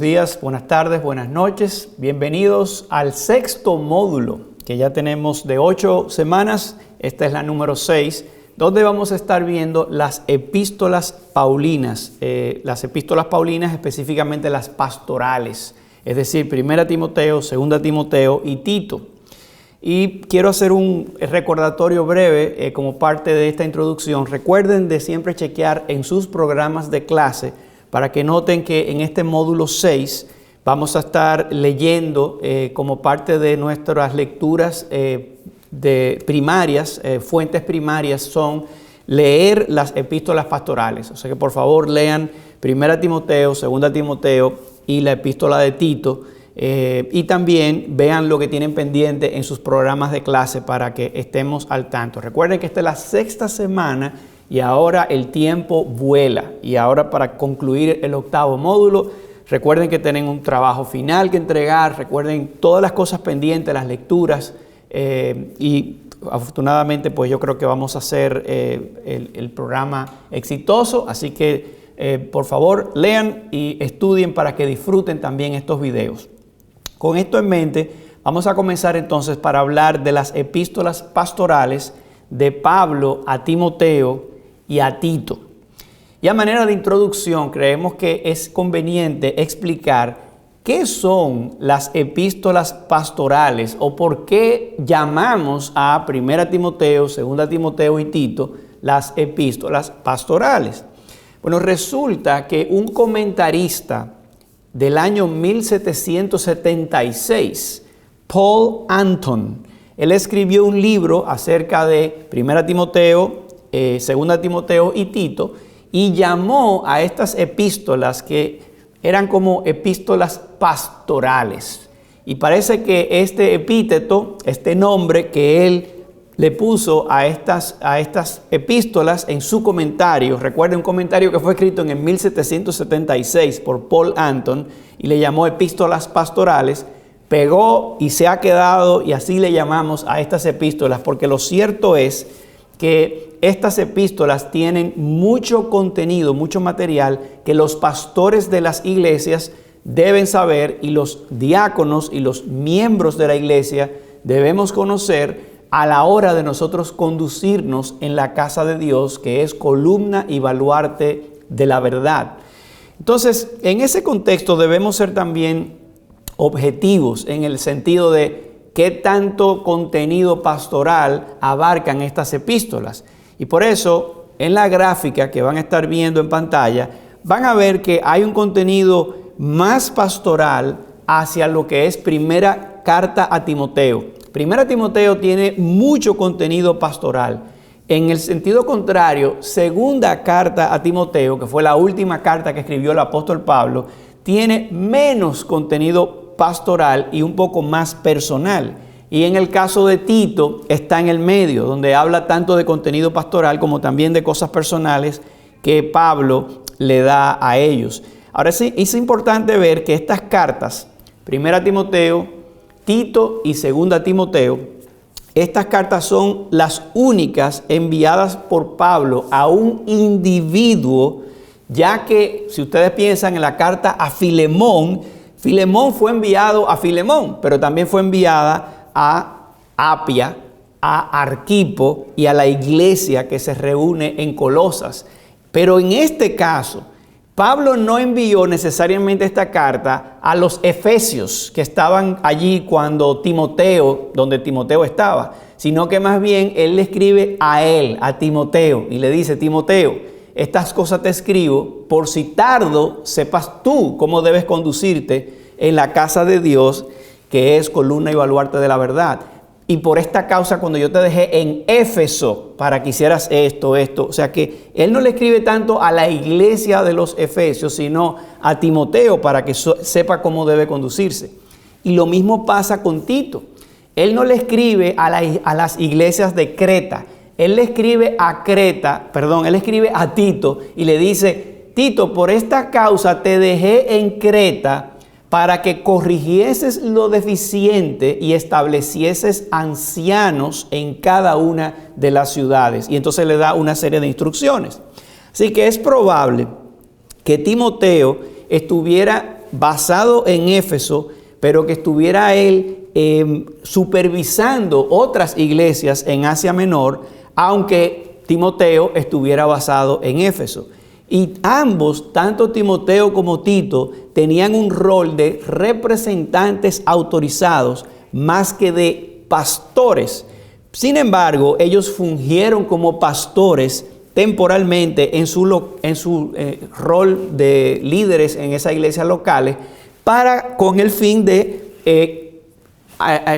días, buenas tardes, buenas noches. Bienvenidos al sexto módulo que ya tenemos de 8 semanas. Esta es la número 6, donde vamos a estar viendo las epístolas paulinas. Las epístolas paulinas, específicamente las pastorales, es decir, 1 Timoteo, 2 Timoteo y Tito. Y quiero hacer un recordatorio breve como parte de esta introducción. Recuerden de siempre chequear en sus programas de clase para que noten que en este módulo 6 vamos a estar leyendo como parte de nuestras lecturas de primarias, fuentes primarias son leer las epístolas pastorales. O sea que por favor lean 1 Timoteo, 2 Timoteo y la epístola de Tito. Y también vean lo que tienen pendiente en sus programas de clase para que estemos al tanto. Recuerden que esta es la 6ª semana y ahora el tiempo vuela. Y ahora para concluir el 8º módulo, recuerden que tienen un trabajo final que entregar. Recuerden todas las cosas pendientes, las lecturas. Y afortunadamente pues yo creo que vamos a hacer el programa exitoso. Así que por favor lean y estudien para que disfruten también estos videos. Con esto en mente, vamos a comenzar entonces para hablar de las epístolas pastorales de Pablo a Timoteo y a Tito. Y a manera de introducción, creemos que es conveniente explicar qué son las epístolas pastorales o por qué llamamos a 1 Timoteo, 2 Timoteo y Tito las epístolas pastorales. Bueno, resulta que un comentarista del año 1776, Paul Anton, él escribió un libro acerca de 1 Timoteo, 2 Timoteo y Tito, y llamó a estas epístolas que eran como epístolas pastorales. Y parece que este epíteto, este nombre que él le puso a estas epístolas en su comentario. Recuerden un comentario que fue escrito en el 1776 por Paul Anton y le llamó epístolas pastorales. Pegó y se ha quedado y así le llamamos a estas epístolas porque lo cierto es que estas epístolas tienen mucho contenido, mucho material que los pastores de las iglesias deben saber y los diáconos y los miembros de la iglesia debemos conocer a la hora de nosotros conducirnos en la casa de Dios, que es columna y baluarte de la verdad. Entonces, en ese contexto debemos ser también objetivos en el sentido de qué tanto contenido pastoral abarcan estas epístolas. Y por eso, en la gráfica que van a estar viendo en pantalla, van a ver que hay un contenido más pastoral hacia lo que es primera carta a Timoteo. Primera Timoteo tiene mucho contenido pastoral. En el sentido contrario, segunda carta a Timoteo, que fue la última carta que escribió el apóstol Pablo, tiene menos contenido pastoral y un poco más personal. Y en el caso de Tito está en el medio, donde habla tanto de contenido pastoral como también de cosas personales que Pablo le da a ellos. Ahora sí, es importante ver que estas cartas, Primera Timoteo, Tito y 2 Timoteo, estas cartas son las únicas enviadas por Pablo a un individuo, ya que si ustedes piensan en la carta a Filemón, Filemón fue enviado a Filemón, pero también fue enviada a Apia, a Arquipo y a la iglesia que se reúne en Colosas. Pero en este caso, Pablo no envió necesariamente esta carta a los efesios que estaban allí cuando donde Timoteo estaba, sino que más bien él le escribe a él, a Timoteo, y le dice: Timoteo, estas cosas te escribo por si tardo sepas tú cómo debes conducirte en la casa de Dios, que es columna y baluarte de la verdad. Y por esta causa, cuando yo te dejé en Éfeso para que hicieras esto. O sea que él no le escribe tanto a la iglesia de los efesios, sino a Timoteo para que sepa cómo debe conducirse. Y lo mismo pasa con Tito. Él no le escribe a las iglesias de Creta. Él le escribe él escribe a Tito y le dice: Tito, por esta causa te dejé en Creta para que corrigieses lo deficiente y establecieses ancianos en cada una de las ciudades. Y entonces le da una serie de instrucciones. Así que es probable que Timoteo estuviera basado en Éfeso, pero que estuviera él supervisando otras iglesias en Asia Menor, aunque Timoteo estuviera basado en Éfeso. Y ambos, tanto Timoteo como Tito, tenían un rol de representantes autorizados más que de pastores. Sin embargo, ellos fungieron como pastores temporalmente en su rol de líderes en esas iglesias locales con el fin de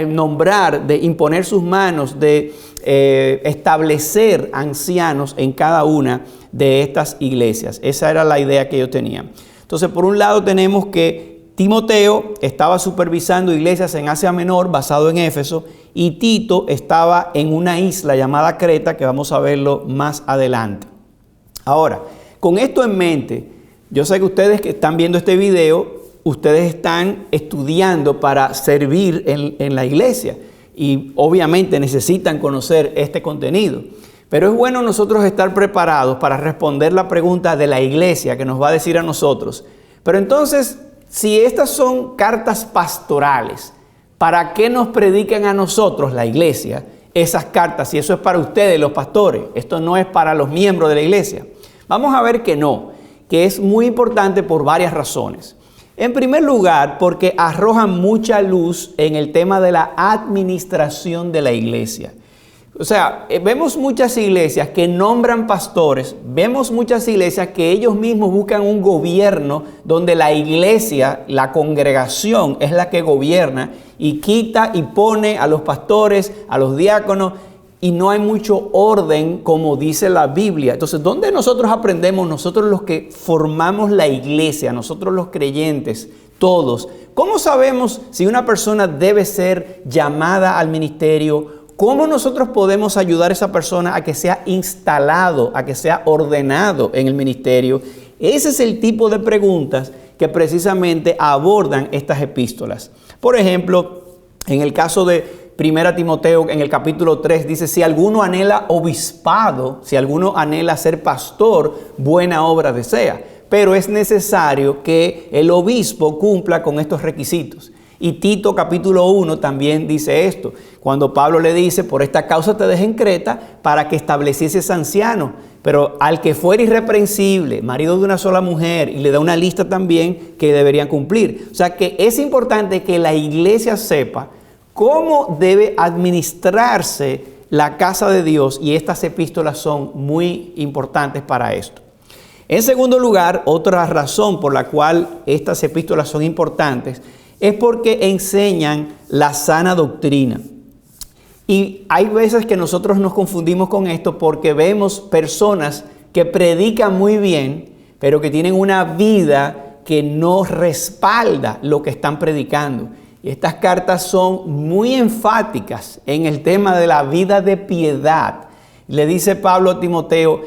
nombrar, de imponer sus manos, de establecer ancianos en cada una de estas iglesias. Esa era la idea que ellos tenían. Entonces, por un lado tenemos que Timoteo estaba supervisando iglesias en Asia Menor, basado en Éfeso, y Tito estaba en una isla llamada Creta, que vamos a verlo más adelante. Ahora, con esto en mente, yo sé que ustedes que están viendo este video, ustedes están estudiando para servir en la iglesia y obviamente necesitan conocer este contenido. Pero es bueno nosotros estar preparados para responder la pregunta de la iglesia que nos va a decir a nosotros. Pero entonces, si estas son cartas pastorales, ¿para qué nos predican a nosotros, la iglesia, esas cartas? Si eso es para ustedes, los pastores, esto no es para los miembros de la iglesia. Vamos a ver que no, que es muy importante por varias razones. En primer lugar, porque arrojan mucha luz en el tema de la administración de la iglesia. O sea, vemos muchas iglesias que nombran pastores, vemos muchas iglesias que ellos mismos buscan un gobierno donde la iglesia, la congregación es la que gobierna y quita y pone a los pastores, a los diáconos, y no hay mucho orden como dice la Biblia. Entonces, ¿dónde nosotros aprendemos? Nosotros los que formamos la iglesia, nosotros los creyentes, todos. ¿Cómo sabemos si una persona debe ser llamada al ministerio? ¿Cómo nosotros podemos ayudar a esa persona a que sea instalado, a que sea ordenado en el ministerio? Ese es el tipo de preguntas que precisamente abordan estas epístolas. Por ejemplo, en el caso de 1 Timoteo, en el capítulo 3, dice, si alguno anhela obispado, si alguno anhela ser pastor, buena obra desea. Pero es necesario que el obispo cumpla con estos requisitos. Y Tito capítulo 1 también dice esto. Cuando Pablo le dice, por esta causa te dejé en Creta para que establecieses anciano. Pero al que fuera irreprensible, marido de una sola mujer, y le da una lista también que deberían cumplir. O sea que es importante que la iglesia sepa cómo debe administrarse la casa de Dios, y estas epístolas son muy importantes para esto. En segundo lugar, otra razón por la cual estas epístolas son importantes es porque enseñan la sana doctrina. Y hay veces que nosotros nos confundimos con esto porque vemos personas que predican muy bien, pero que tienen una vida que no respalda lo que están predicando. Y estas cartas son muy enfáticas en el tema de la vida de piedad. Le dice Pablo a Timoteo,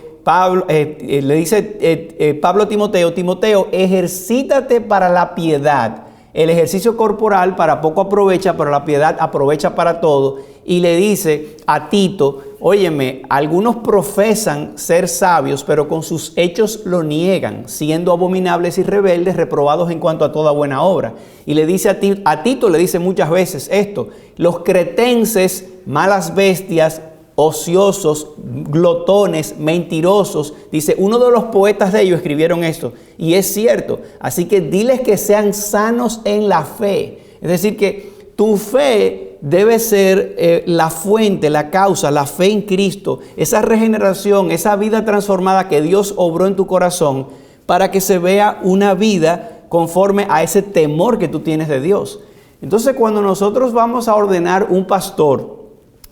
Timoteo, ejercítate para la piedad. El ejercicio corporal para poco aprovecha, pero la piedad aprovecha para todo. Y le dice a Tito, óyeme, algunos profesan ser sabios, pero con sus hechos lo niegan, siendo abominables y rebeldes, reprobados en cuanto a toda buena obra. Y le dice a Tito le dice muchas veces esto, los cretenses, malas bestias, ociosos, glotones, mentirosos. Dice, uno de los poetas de ellos escribieron esto, y es cierto. Así que diles que sean sanos en la fe. Es decir, que tu fe debe ser la fuente, la causa, la fe en Cristo, esa regeneración, esa vida transformada que Dios obró en tu corazón para que se vea una vida conforme a ese temor que tú tienes de Dios. Entonces, cuando nosotros vamos a ordenar un pastor,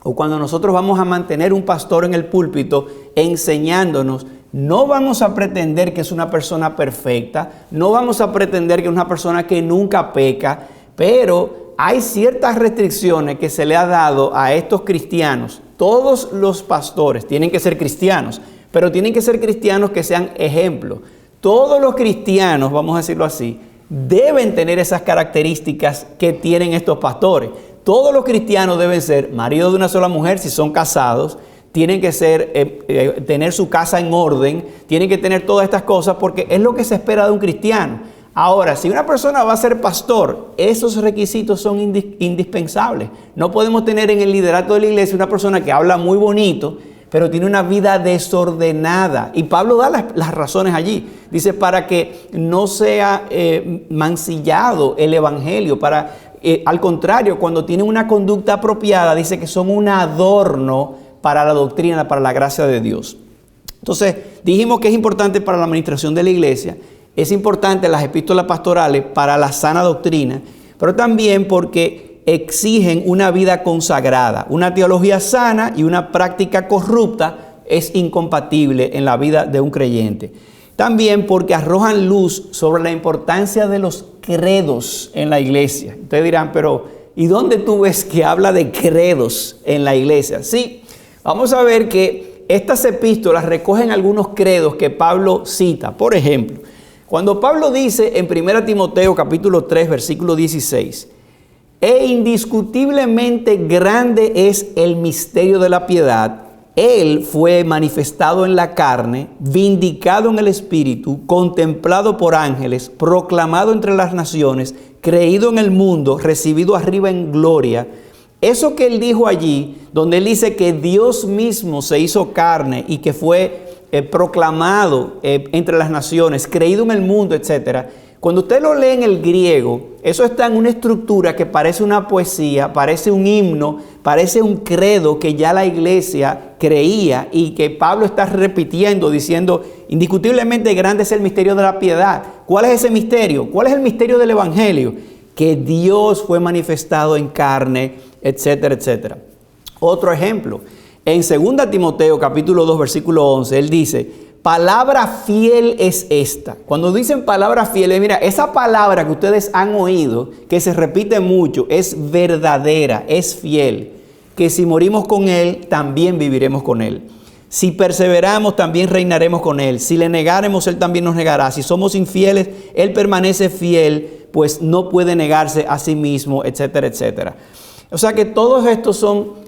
o cuando nosotros vamos a mantener un pastor en el púlpito enseñándonos, no vamos a pretender que es una persona perfecta, no vamos a pretender que es una persona que nunca peca, pero hay ciertas restricciones que se le ha dado a estos cristianos. Todos los pastores tienen que ser cristianos, pero tienen que ser cristianos que sean ejemplo. Todos los cristianos, vamos a decirlo así, deben tener esas características que tienen estos pastores. Todos los cristianos deben ser maridos de una sola mujer si son casados, tienen que tener su casa en orden, tienen que tener todas estas cosas porque es lo que se espera de un cristiano. Ahora, si una persona va a ser pastor, esos requisitos son indispensables. No podemos tener en el liderato de la iglesia una persona que habla muy bonito, pero tiene una vida desordenada. Y Pablo da las razones allí. Dice, para que no sea mancillado el evangelio. Al contrario, cuando tienen una conducta apropiada, dice que son un adorno para la doctrina, para la gracia de Dios. Entonces, dijimos que es importante para la administración de la iglesia. Es importante las epístolas pastorales para la sana doctrina, pero también porque exigen una vida consagrada. Una teología sana y una práctica corrupta es incompatible en la vida de un creyente. También porque arrojan luz sobre la importancia de los credos en la iglesia. Ustedes dirán, pero ¿y dónde tú ves que habla de credos en la iglesia? Sí, vamos a ver que estas epístolas recogen algunos credos que Pablo cita. Por ejemplo, cuando Pablo dice en 1 Timoteo capítulo 3, versículo 16, e indiscutiblemente grande es el misterio de la piedad, Él fue manifestado en la carne, vindicado en el Espíritu, contemplado por ángeles, proclamado entre las naciones, creído en el mundo, recibido arriba en gloria. Eso que Él dijo allí, donde Él dice que Dios mismo se hizo carne y que fue proclamado entre las naciones, creído en el mundo, etc. Cuando usted lo lee en el griego, eso está en una estructura que parece una poesía, parece un himno, parece un credo que ya la iglesia creía y que Pablo está repitiendo, diciendo, indiscutiblemente grande es el misterio de la piedad. ¿Cuál es ese misterio? ¿Cuál es el misterio del evangelio? Que Dios fue manifestado en carne, etcétera, etcétera. Otro ejemplo, en 2 Timoteo capítulo 2, versículo 11, él dice, palabra fiel es esta. Cuando dicen palabra fiel, mira, esa palabra que ustedes han oído, que se repite mucho, es verdadera, es fiel. Que si morimos con Él, también viviremos con Él. Si perseveramos, también reinaremos con Él. Si le negaremos, Él también nos negará. Si somos infieles, Él permanece fiel, pues no puede negarse a sí mismo, etcétera, etcétera. O sea que todos estos son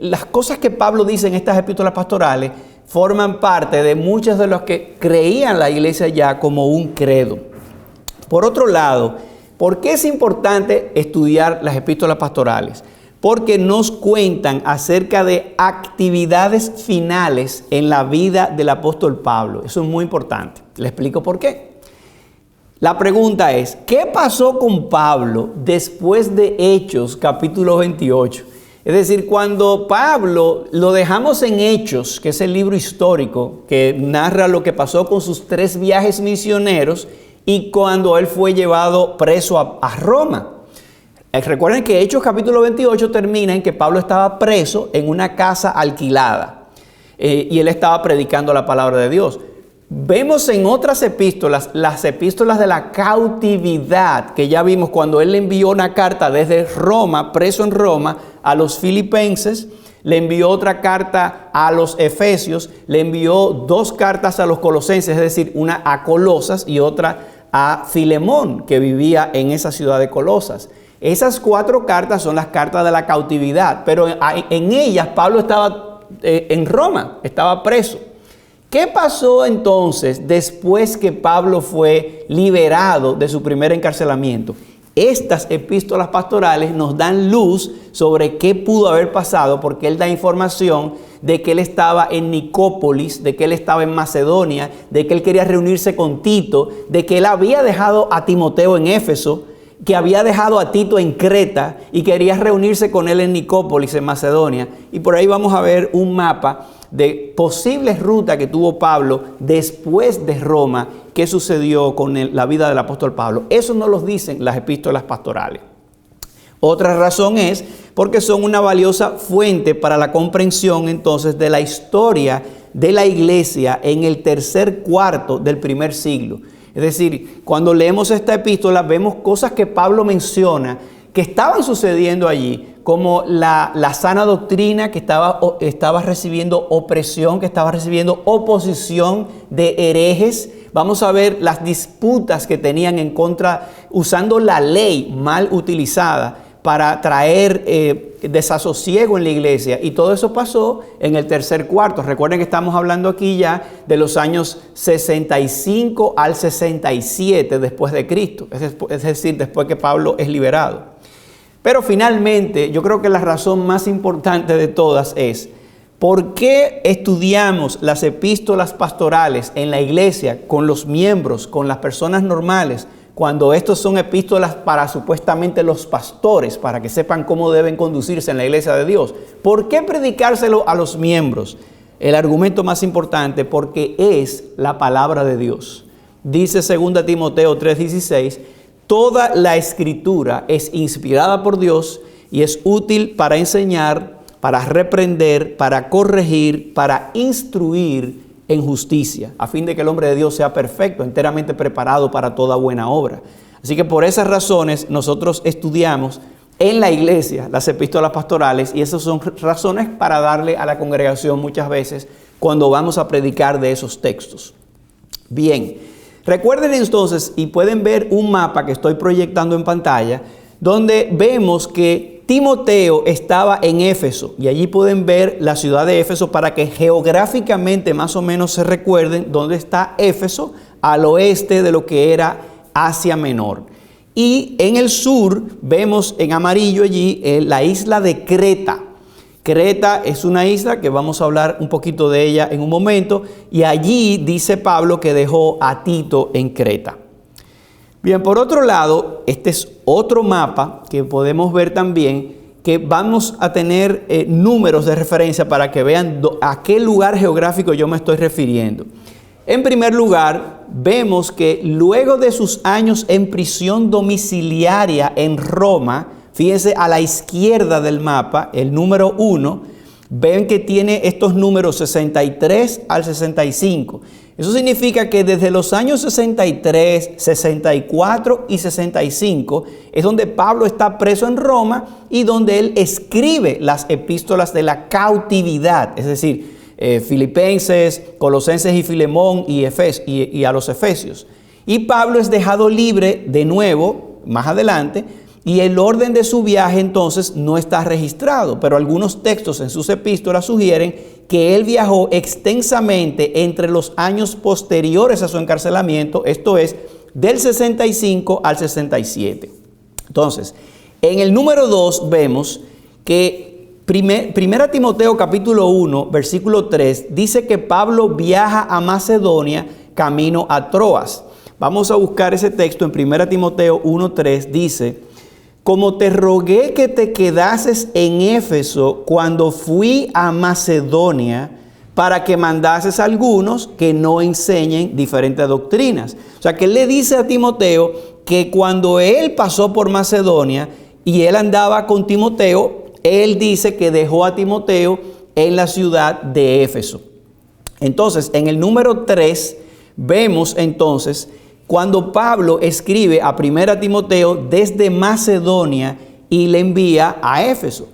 las cosas que Pablo dice en estas epístolas pastorales, forman parte de muchos de los que creían la iglesia ya como un credo. Por otro lado, ¿por qué es importante estudiar las epístolas pastorales? Porque nos cuentan acerca de actividades finales en la vida del apóstol Pablo. Eso es muy importante. Le explico por qué. La pregunta es, ¿qué pasó con Pablo después de Hechos capítulo 28? Es decir, cuando Pablo lo dejamos en Hechos, que es el libro histórico que narra lo que pasó con sus 3 viajes misioneros y cuando él fue llevado preso a Roma. Recuerden que Hechos capítulo 28 termina en que Pablo estaba preso en una casa alquilada y él estaba predicando la palabra de Dios. Vemos en otras epístolas, las epístolas de la cautividad, que ya vimos cuando él le envió una carta desde Roma, preso en Roma, a los filipenses, le envió otra carta a los efesios, le envió 2 cartas a los colosenses, es decir, una a Colosas y otra a Filemón, que vivía en esa ciudad de Colosas. Esas 4 cartas son las cartas de la cautividad, pero en ellas Pablo estaba en Roma, estaba preso. ¿Qué pasó entonces después que Pablo fue liberado de su primer encarcelamiento? Estas epístolas pastorales nos dan luz sobre qué pudo haber pasado, porque él da información de que él estaba en Nicópolis, de que él estaba en Macedonia, de que él quería reunirse con Tito, de que él había dejado a Timoteo en Éfeso, que había dejado a Tito en Creta y quería reunirse con él en Nicópolis, en Macedonia. Y por ahí vamos a ver un mapa de posibles rutas que tuvo Pablo después de Roma, qué sucedió con la vida del apóstol Pablo. Eso no lo dicen las epístolas pastorales. Otra razón es porque son una valiosa fuente para la comprensión entonces de la historia de la iglesia en el tercer cuarto del primer siglo. Es decir, cuando leemos esta epístola vemos cosas que Pablo menciona que estaban sucediendo allí, como la sana doctrina que estaba recibiendo opresión, que estaba recibiendo oposición de herejes. Vamos a ver las disputas que tenían en contra, usando la ley mal utilizada para traer desasosiego en la iglesia. Y todo eso pasó en el tercer cuarto. Recuerden que estamos hablando aquí ya de los años 65 al 67 después de Cristo. Es decir, después que Pablo es liberado. Pero finalmente, yo creo que la razón más importante de todas es: ¿por qué estudiamos las epístolas pastorales en la iglesia con los miembros, con las personas normales, cuando estos son epístolas para supuestamente los pastores, para que sepan cómo deben conducirse en la iglesia de Dios? ¿Por qué predicárselo a los miembros? El argumento más importante: porque es la palabra de Dios. Dice 2 Timoteo 3:16, toda la escritura es inspirada por Dios y es útil para enseñar, para reprender, para corregir, para instruir en justicia, a fin de que el hombre de Dios sea perfecto, enteramente preparado para toda buena obra. Así que por esas razones nosotros estudiamos en la iglesia las epístolas pastorales, y esas son razones para darle a la congregación muchas veces cuando vamos a predicar de esos textos. Bien, recuerden entonces, y pueden ver un mapa que estoy proyectando en pantalla, donde vemos que Timoteo estaba en Éfeso, y allí pueden ver la ciudad de Éfeso para que geográficamente más o menos se recuerden dónde está Éfeso, al oeste de lo que era Asia Menor. Y en el sur vemos en amarillo allí la isla de Creta. Creta es una isla que vamos a hablar un poquito de ella en un momento, y allí dice Pablo que dejó a Tito en Creta. Bien, por otro lado, este es otro mapa que podemos ver también, que vamos a tener números de referencia para que vean a qué lugar geográfico yo me estoy refiriendo. En primer lugar, vemos que luego de sus años en prisión domiciliaria en Roma, fíjense a la izquierda del mapa, el número 1, ven que tiene estos números 63 al 65. Eso significa que desde los años 63, 64 y 65 es donde Pablo está preso en Roma y donde él escribe las epístolas de la cautividad, es decir, Filipenses, Colosenses y Filemón y a los Efesios. Y Pablo es dejado libre de nuevo más adelante, y el orden de su viaje entonces no está registrado, pero algunos textos en sus epístolas sugieren que él viajó extensamente entre los años posteriores a su encarcelamiento, esto es, del 65 al 67. Entonces, en el número 2 vemos que 1 Timoteo capítulo 1, versículo 3, dice que Pablo viaja a Macedonia camino a Troas. Vamos a buscar ese texto en 1 Timoteo 1:3, dice: como te rogué que te quedases en Éfeso cuando fui a Macedonia, para que mandases a algunos que no enseñen diferentes doctrinas. O sea, que él le dice a Timoteo que cuando él pasó por Macedonia y él andaba con Timoteo, él dice que dejó a Timoteo en la ciudad de Éfeso. Entonces, en el número 3, vemos entonces cuando Pablo escribe a 1 Timoteo desde Macedonia y le envía a Éfeso.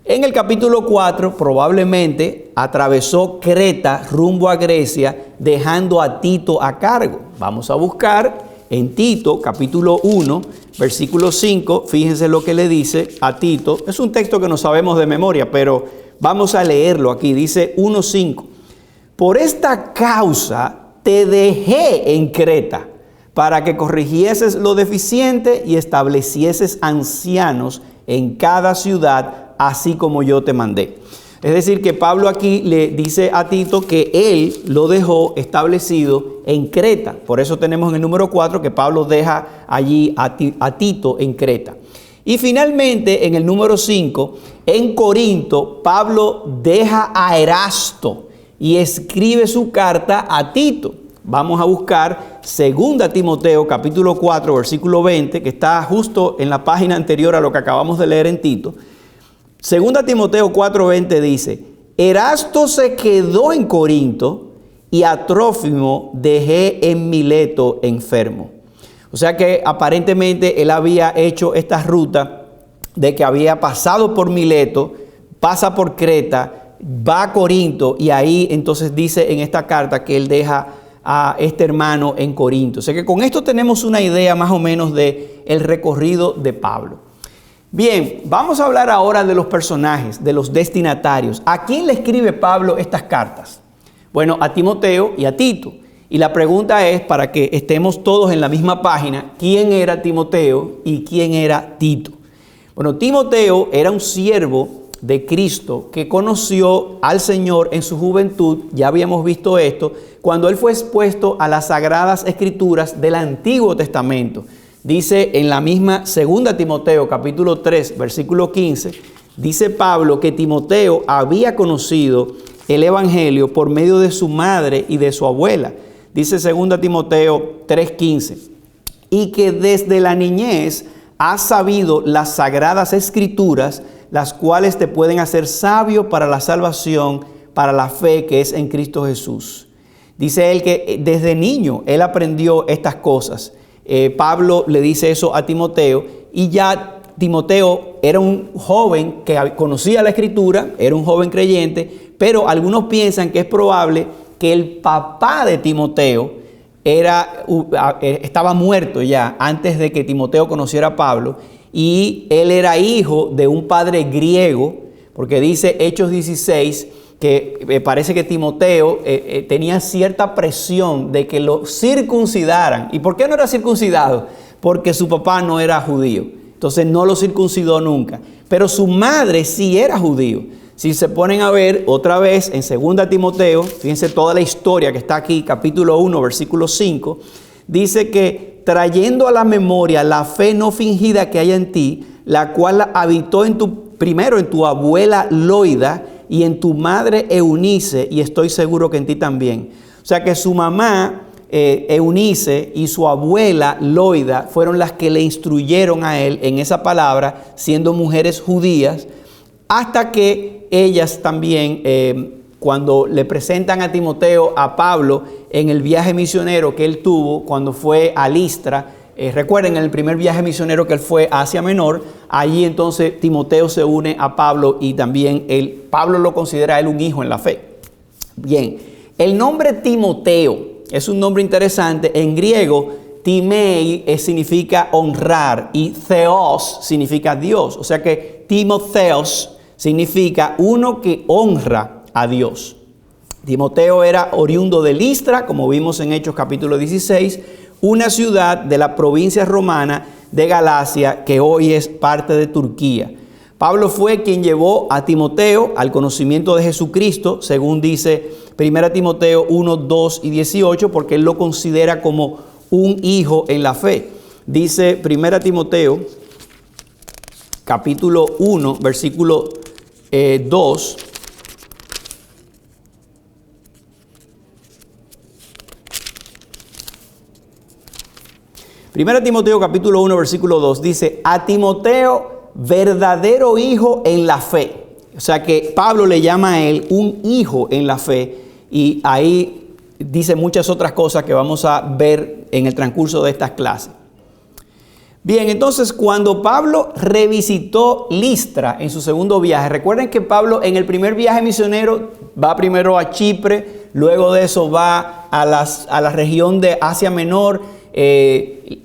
En el capítulo 4 probablemente atravesó Creta rumbo a Grecia, dejando a Tito a cargo. Vamos a buscar en Tito capítulo 1, versículo 5, fíjense lo que le dice a Tito. Es un texto que no sabemos de memoria, pero vamos a leerlo aquí. Dice 1:5. Por esta causa te dejé en Creta, para que corrigieses lo deficiente y establecieses ancianos en cada ciudad, así como yo te mandé. Es decir, que Pablo aquí le dice a Tito que él lo dejó establecido en Creta. Por eso tenemos en el número 4 que Pablo deja allí a Tito en Creta. Y finalmente, en el número 5, en Corinto, Pablo deja a Erasto y escribe su carta a Tito. Vamos a buscar 2 Timoteo capítulo 4 versículo 20, que está justo en la página anterior a lo que acabamos de leer en Tito. 2 Timoteo 4:20 dice: Erasto se quedó en Corinto y a Trófimo dejé en Mileto enfermo. O sea que aparentemente él había hecho esta ruta de que había pasado por Mileto, pasa por Creta, va a Corinto, y ahí entonces dice en esta carta que él deja a este hermano en Corinto. O sea que con esto tenemos una idea más o menos de el recorrido de Pablo. Bien, vamos a hablar ahora de los personajes, de los destinatarios. ¿A quién le escribe Pablo estas cartas? Bueno, a Timoteo y a Tito. Y la pregunta es, para que estemos todos en la misma página, ¿quién era Timoteo y quién era Tito? Bueno, Timoteo era un siervo de Cristo que conoció al Señor en su juventud, ya habíamos visto esto, cuando él fue expuesto a las Sagradas Escrituras del Antiguo Testamento. Dice en la misma 2 Timoteo capítulo 3, versículo 15, dice Pablo que Timoteo había conocido el Evangelio por medio de su madre y de su abuela. Dice 2 Timoteo 3:15, y que desde la niñez has sabido las Sagradas Escrituras, las cuales te pueden hacer sabio para la salvación, para la fe que es en Cristo Jesús. Dice él que desde niño él aprendió estas cosas. Pablo le dice eso a Timoteo, y ya Timoteo era un joven que conocía la Escritura, era un joven creyente, pero algunos piensan que es probable que el papá de Timoteo estaba muerto ya antes de que Timoteo conociera a Pablo, y él era hijo de un padre griego, porque dice Hechos 16 que parece que Timoteo tenía cierta presión de que lo circuncidaran. ¿Y por qué no era circuncidado? Porque su papá no era judío, entonces no lo circuncidó nunca, pero su madre sí era judío. Si se ponen a ver otra vez en 2 Timoteo, fíjense toda la historia que está aquí, capítulo 1, versículo 5, dice que trayendo a la memoria la fe no fingida que hay en ti, la cual habitó primero en tu abuela Loida y en tu madre Eunice, y estoy seguro que en ti también. O sea que su mamá Eunice y su abuela Loida fueron las que le instruyeron a él en esa palabra, siendo mujeres judías, hasta que ellas también, cuando le presentan a Timoteo a Pablo en el viaje misionero que él tuvo cuando fue a Listra, recuerden, en el primer viaje misionero que él fue a Asia Menor, allí entonces Timoteo se une a Pablo y también Pablo lo considera a él un hijo en la fe. Bien, el nombre Timoteo es un nombre interesante. En griego, Timei significa honrar y Theos significa Dios. O sea que Timotheos significa uno que honra a Dios. Timoteo era oriundo de Listra, como vimos en Hechos capítulo 16, una ciudad de la provincia romana de Galacia que hoy es parte de Turquía. Pablo fue quien llevó a Timoteo al conocimiento de Jesucristo, según dice 1 Timoteo 1, 2 y 18, porque él lo considera como un hijo en la fe. Dice 1 Timoteo capítulo 1, versículo 2. Primera Timoteo capítulo 1 versículo 2 dice, a Timoteo, verdadero hijo en la fe. O sea que Pablo le llama a él un hijo en la fe, y ahí dice muchas otras cosas que vamos a ver en el transcurso de estas clases. Bien, entonces cuando Pablo revisitó Listra en su segundo viaje, recuerden que Pablo en el primer viaje misionero va primero a Chipre, luego de eso va a la región de Asia Menor,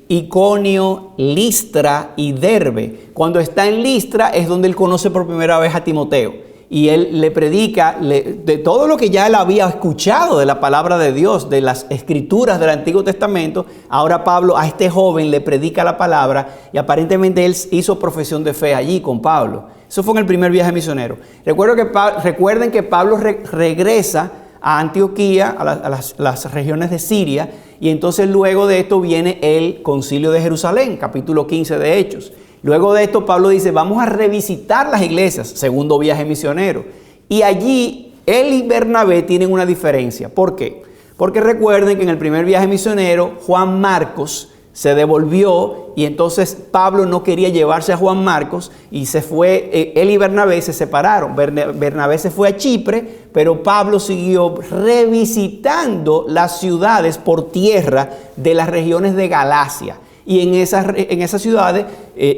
Iconio, Listra y Derbe. Cuando está en Listra es donde él conoce por primera vez a Timoteo, y él le predica de todo lo que ya él había escuchado de la palabra de Dios, de las escrituras del Antiguo Testamento. Ahora Pablo a este joven le predica la palabra, y aparentemente él hizo profesión de fe allí con Pablo. Eso fue en el primer viaje misionero. Recuerden que Pablo regresa a Antioquía, a las regiones de Siria, y entonces luego de esto viene el Concilio de Jerusalén, capítulo 15 de Hechos. Luego de esto Pablo dice, vamos a revisitar las iglesias, segundo viaje misionero. Y allí él y Bernabé tienen una diferencia. ¿Por qué? Porque recuerden que en el primer viaje misionero Juan Marcos se devolvió, y entonces Pablo no quería llevarse a Juan Marcos y se fue, él y Bernabé se separaron. Bernabé se fue a Chipre, pero Pablo siguió revisitando las ciudades por tierra de las regiones de Galacia. Y en esas ciudades,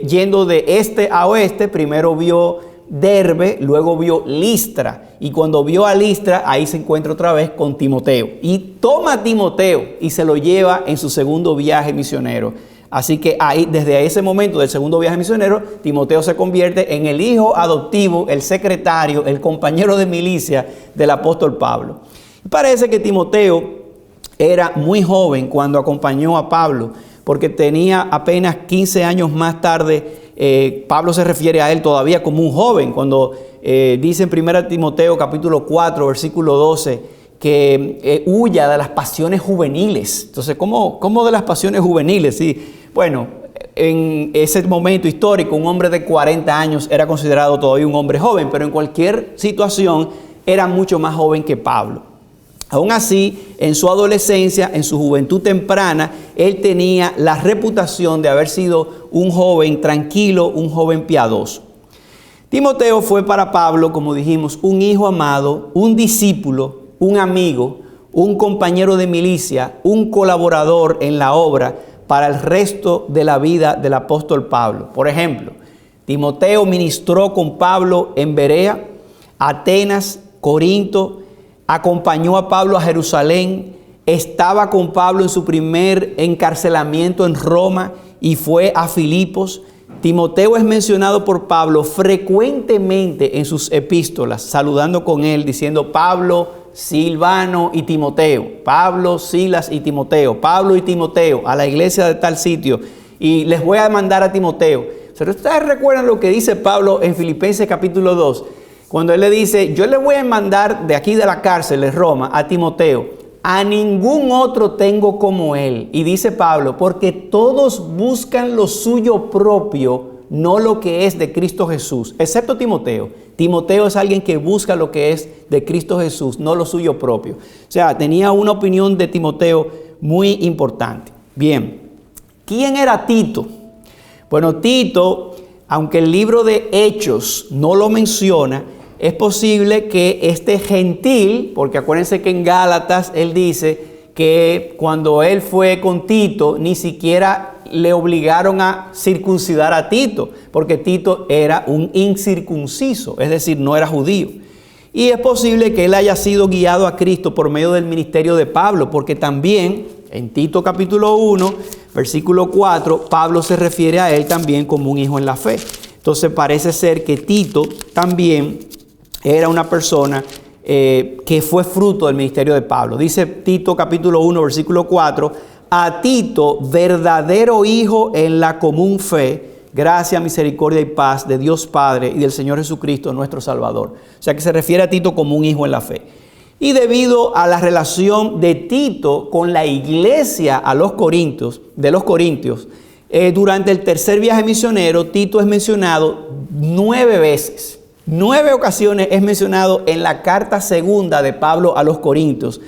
yendo de este a oeste, primero vio Derbe, luego vio Listra, y cuando vio a Listra, ahí se encuentra otra vez con Timoteo, y toma a Timoteo y se lo lleva en su segundo viaje misionero Así que ahí, desde ese momento del segundo viaje misionero, Timoteo se convierte en el hijo adoptivo, el secretario, el compañero de milicia del apóstol Pablo. Parece que Timoteo era muy joven cuando acompañó a Pablo, porque tenía apenas 15 años más tarde. Pablo se refiere a él todavía como un joven, cuando dice en 1 Timoteo capítulo 4, versículo 12, que huya de las pasiones juveniles. Entonces, ¿cómo de las pasiones juveniles? Sí, bueno, en ese momento histórico, un hombre de 40 años era considerado todavía un hombre joven, pero en cualquier situación era mucho más joven que Pablo. Aún así, en su adolescencia, en su juventud temprana, él tenía la reputación de haber sido un joven tranquilo, un joven piadoso. Timoteo fue para Pablo, como dijimos, un hijo amado, un discípulo, un amigo, un compañero de milicia, un colaborador en la obra para el resto de la vida del apóstol Pablo. Por ejemplo, Timoteo ministró con Pablo en Berea, Atenas, Corinto, acompañó a Pablo a Jerusalén, estaba con Pablo en su primer encarcelamiento en Roma y fue a Filipos. Timoteo es mencionado por Pablo frecuentemente en sus epístolas, saludando con él, diciendo Pablo, Silvano y Timoteo, Pablo, Silas y Timoteo, Pablo y Timoteo a la iglesia de tal sitio, y les voy a mandar a Timoteo. Pero ustedes recuerdan lo que dice Pablo en Filipenses capítulo 2, cuando él le dice, yo le voy a mandar de aquí de la cárcel de Roma a Timoteo, a ningún otro tengo como él. Y dice Pablo, porque todos buscan lo suyo propio, no lo que es de Cristo Jesús, excepto Timoteo. Timoteo es alguien que busca lo que es de Cristo Jesús, no lo suyo propio. O sea, tenía una opinión de Timoteo muy importante. Bien, ¿quién era Tito? Bueno, Tito, aunque el libro de Hechos no lo menciona, es posible que este gentil, porque acuérdense que en Gálatas él dice que cuando él fue con Tito, ni siquiera le obligaron a circuncidar a Tito, porque Tito era un incircunciso, es decir, no era judío. Y es posible que él haya sido guiado a Cristo por medio del ministerio de Pablo, porque también en Tito capítulo 1, versículo 4, Pablo se refiere a él también como un hijo en la fe. Entonces parece ser que Tito también era una persona que fue fruto del ministerio de Pablo. Dice Tito capítulo 1, versículo 4, a Tito, verdadero hijo en la común fe, gracia, misericordia y paz de Dios Padre y del Señor Jesucristo, nuestro Salvador. O sea que se refiere a Tito como un hijo en la fe. Y debido a la relación de Tito con la iglesia de los Corintios, durante el tercer viaje misionero, Tito es mencionado 9 veces. 9 ocasiones es mencionado en la carta segunda de Pablo a los Corintios,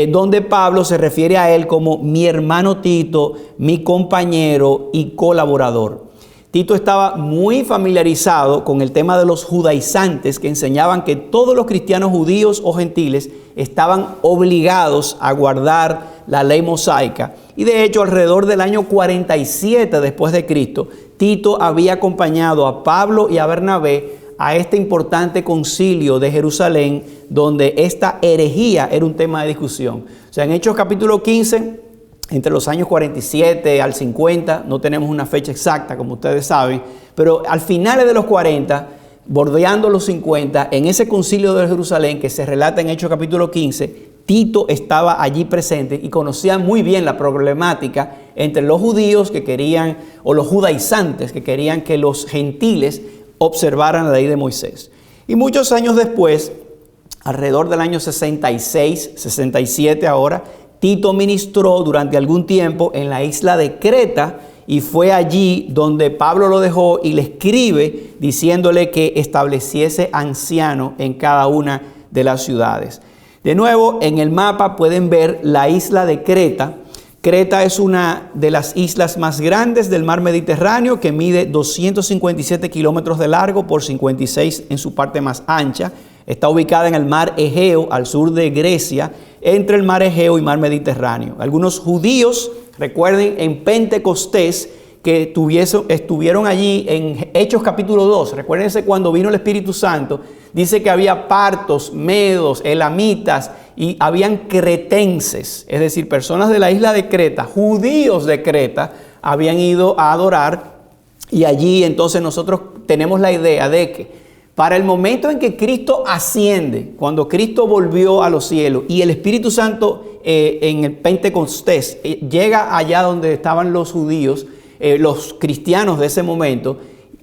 donde Pablo se refiere a él como mi hermano Tito, mi compañero y colaborador. Tito estaba muy familiarizado con el tema de los judaizantes, que enseñaban que todos los cristianos judíos o gentiles estaban obligados a guardar la ley mosaica. Y de hecho, alrededor del año 47 después de Cristo, Tito había acompañado a Pablo y a Bernabé a este importante concilio de Jerusalén, donde esta herejía era un tema de discusión. O sea, en Hechos capítulo 15, entre los años 47 al 50, no tenemos una fecha exacta, como ustedes saben, pero al final de los 40, bordeando los 50, en ese concilio de Jerusalén que se relata en Hechos capítulo 15, Tito estaba allí presente y conocía muy bien la problemática entre los judíos que querían, o los judaizantes que querían que los gentiles observaran la ley de Moisés. Y muchos años después, alrededor del año 66, 67 ahora, Tito ministró durante algún tiempo en la isla de Creta y fue allí donde Pablo lo dejó y le escribe diciéndole que estableciese anciano en cada una de las ciudades. De nuevo, en el mapa pueden ver la isla de Creta. Creta es una de las islas más grandes del mar Mediterráneo, que mide 257 kilómetros de largo por 56 en su parte más ancha. Está ubicada en el mar Egeo, al sur de Grecia, entre el mar Egeo y mar Mediterráneo. Algunos judíos, recuerden, en Pentecostés, que estuvieron allí en Hechos capítulo 2. Recuérdense cuando vino el Espíritu Santo, dice que había partos, medos, elamitas y habían cretenses, es decir, personas de la isla de Creta, judíos de Creta, habían ido a adorar, y allí entonces nosotros tenemos la idea de que para el momento en que Cristo asciende, cuando Cristo volvió a los cielos y el Espíritu Santo en el Pentecostés llega allá donde estaban los judíos, los cristianos de ese momento,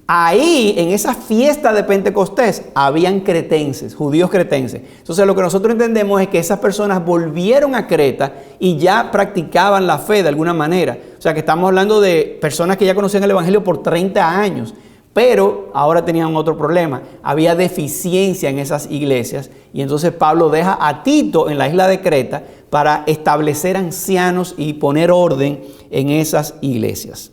ahí en esa fiesta de Pentecostés habían cretenses, judíos cretenses. Entonces lo que nosotros entendemos es que esas personas volvieron a Creta y ya practicaban la fe de alguna manera. O sea que estamos hablando de personas que ya conocían el Evangelio por 30 años. Pero ahora tenían otro problema, había deficiencia en esas iglesias y entonces Pablo deja a Tito en la isla de Creta para establecer ancianos y poner orden en esas iglesias.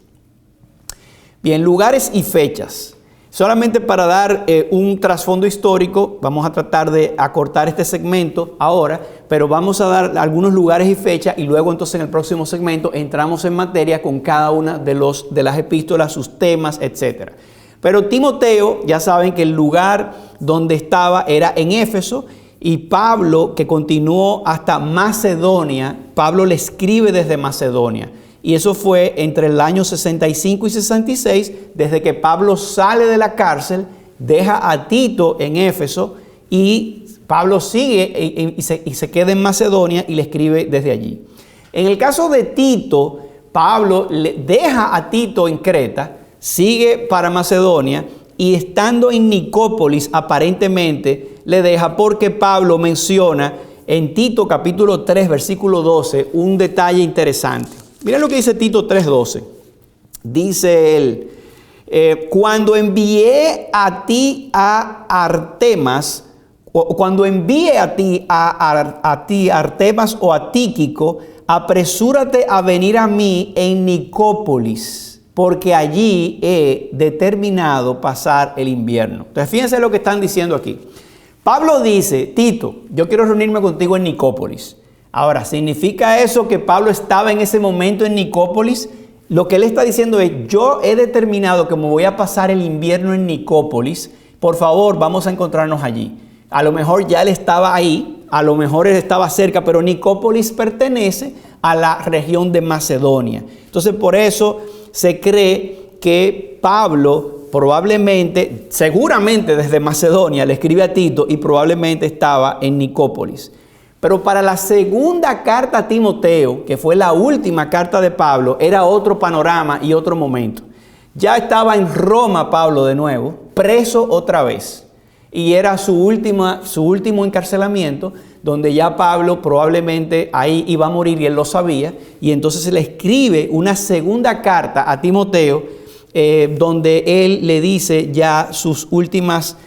Bien, lugares y fechas. Solamente para dar un trasfondo histórico, vamos a tratar de acortar este segmento ahora, pero vamos a dar algunos lugares y fechas y luego entonces en el próximo segmento entramos en materia con cada una de las epístolas, sus temas, etcétera. Pero Timoteo, ya saben que el lugar donde estaba era en Éfeso, y Pablo, que continuó hasta Macedonia, Pablo le escribe desde Macedonia. Y eso fue entre el año 65 y 66, desde que Pablo sale de la cárcel, deja a Tito en Éfeso y Pablo sigue y se queda en Macedonia y le escribe desde allí. En el caso de Tito, Pablo le deja a Tito en Creta, sigue para Macedonia y estando en Nicópolis aparentemente le deja porque Pablo menciona en Tito capítulo 3 versículo 12 un detalle interesante. Miren lo que dice Tito 3:12. Dice él, cuando envié a ti a Artemas, o cuando envíe a ti Artemas o a Tíquico, apresúrate a venir a mí en Nicópolis, porque allí he determinado pasar el invierno. Entonces fíjense lo que están diciendo aquí. Pablo dice, Tito, yo quiero reunirme contigo en Nicópolis. Ahora, ¿significa eso que Pablo estaba en ese momento en Nicópolis? Lo que él está diciendo es, yo he determinado que me voy a pasar el invierno en Nicópolis. Por favor, vamos a encontrarnos allí. A lo mejor ya él estaba ahí, a lo mejor él estaba cerca, pero Nicópolis pertenece a la región de Macedonia. Entonces, por eso se cree que Pablo probablemente, seguramente desde Macedonia, le escribe a Tito y probablemente estaba en Nicópolis. Pero para la segunda carta a Timoteo, que fue la última carta de Pablo, era otro panorama y otro momento. Ya estaba en Roma Pablo de nuevo, preso otra vez. Y era su último encarcelamiento, donde ya Pablo probablemente ahí iba a morir y él lo sabía. Y entonces se le escribe una segunda carta a Timoteo, donde él le dice ya sus últimas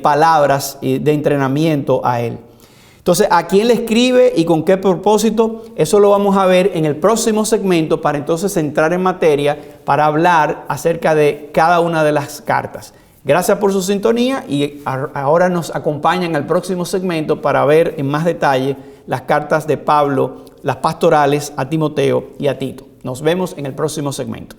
palabras de entrenamiento a él. Entonces, ¿a quién le escribe y con qué propósito? Eso lo vamos a ver en el próximo segmento para entonces entrar en materia para hablar acerca de cada una de las cartas. Gracias por su sintonía y ahora nos acompañan al próximo segmento para ver en más detalle las cartas de Pablo, las pastorales a Timoteo y a Tito. Nos vemos en el próximo segmento.